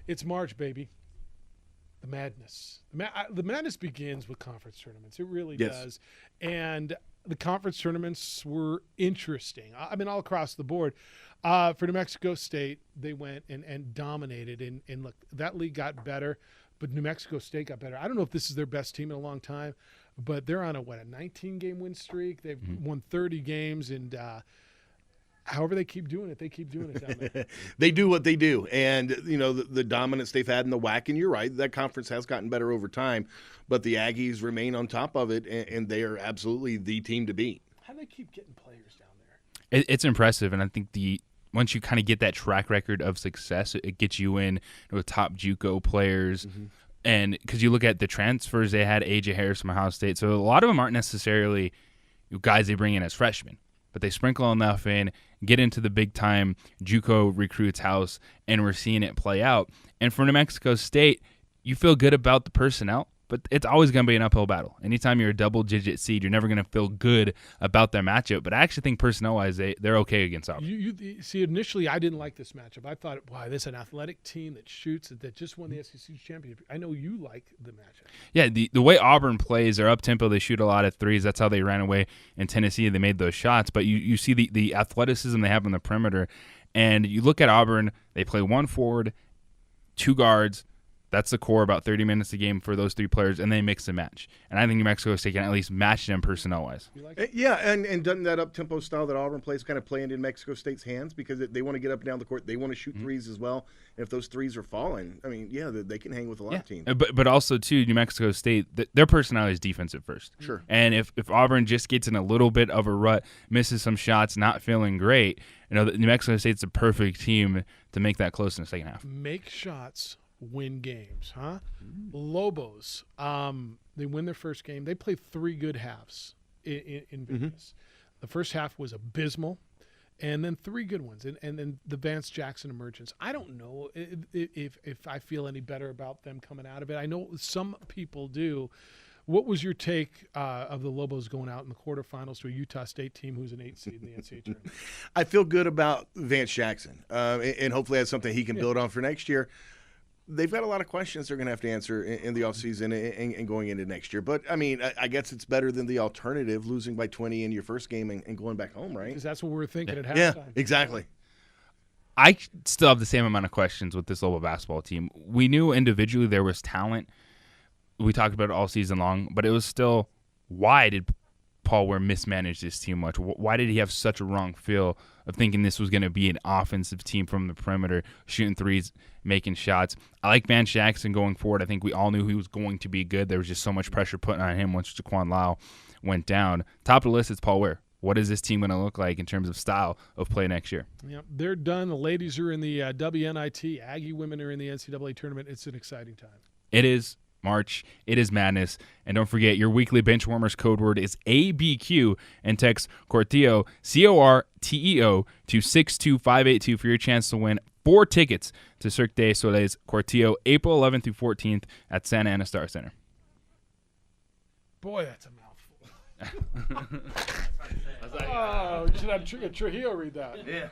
It's March, baby. The madness. The madness begins with conference tournaments. It really does. And the conference tournaments were interesting. I mean, all across the board. For New Mexico State, they went and dominated. And look, that league got better, but New Mexico State got better. I don't know if this is their best team in a long time, but they're on a 19-game win streak. They've won 30 games, and however they keep doing it, down there. They do what they do. And, the dominance they've had in the WAC, and you're right, that conference has gotten better over time, but the Aggies remain on top of it, and they are absolutely the team to beat. How do they keep getting players down there? It's impressive, and I think once you kind of get that track record of success, it gets you in with top JUCO players. And because you look at the transfers, they had A.J. Harris from Ohio State. So a lot of them aren't necessarily guys they bring in as freshmen, but they sprinkle enough in, get into the big-time JUCO recruits' house, and we're seeing it play out. And for New Mexico State, you feel good about the personnel, but it's always going to be an uphill battle. Anytime you're a double-digit seed, you're never going to feel good about their matchup. But I actually think personnel-wise, they're okay against Auburn. You see, initially, I didn't like this matchup. I thought, wow, this is an athletic team that shoots, that just won the SEC championship. I know you like the matchup. Yeah, the way Auburn plays, they're up-tempo. They shoot a lot of threes. That's how they ran away in Tennessee. They made those shots. But you see the athleticism they have on the perimeter. And you look at Auburn, they play one forward, two guards. That's the core, about 30 minutes a game for those three players, and they mix and match. And I think New Mexico State can at least match them personnel-wise. Yeah, and doesn't that up-tempo style that Auburn plays kind of play into New Mexico State's hands because they want to get up and down the court. They want to shoot threes as well. And if those threes are falling, I mean, they can hang with a lot of teams. But also, too, New Mexico State, their personality is defensive first. Sure. And if Auburn just gets in a little bit of a rut, misses some shots, not feeling great, New Mexico State's a perfect team to make that close in the second half. Make shots. Win games, huh? Lobos, they win their first game. They played 3 good halves in Vegas. The first half was abysmal, and then 3 good ones, and then the Vance Jackson emergence. I don't know if I feel any better about them coming out of it. I know some people do. What was your take of the Lobos going out in the quarterfinals to a Utah State team who's an 8 seed in the NCAA tournament? I feel good about Vance Jackson, and hopefully that's something he can build on for next year. They've got a lot of questions they're going to have to answer in the offseason and going into next year. But, I mean, I guess it's better than the alternative, losing by 20 in your first game and going back home, right? Because that's what we were thinking at halftime. Yeah, exactly. I still have the same amount of questions with this Lobo basketball team. We knew individually there was talent. We talked about it all season long, but it was still, why did Paul Ware mismanage this team much? Why did he have such a wrong feel of thinking this was going to be an offensive team from the perimeter, shooting threes, making shots? I like Vance Jackson going forward. I think we all knew he was going to be good. There was just so much pressure put on him once Jaquan Lau went down. Top of the list is Paul Ware. What is this team going to look like in terms of style of play next year? Yeah, they're done. The ladies are in the WNIT. Aggie women are in the NCAA tournament. It's an exciting time. It is March. It is madness. And don't forget, your weekly Benchwarmers code word is ABQ, and text Corteo, CORTEO, to 62582 for your chance to win 4 tickets to Cirque du Soleil's Corteo, April 11th through 14th at Santa Ana Star Center. Boy, that's a mouthful. Oh, you should have Trujillo read that. Yeah.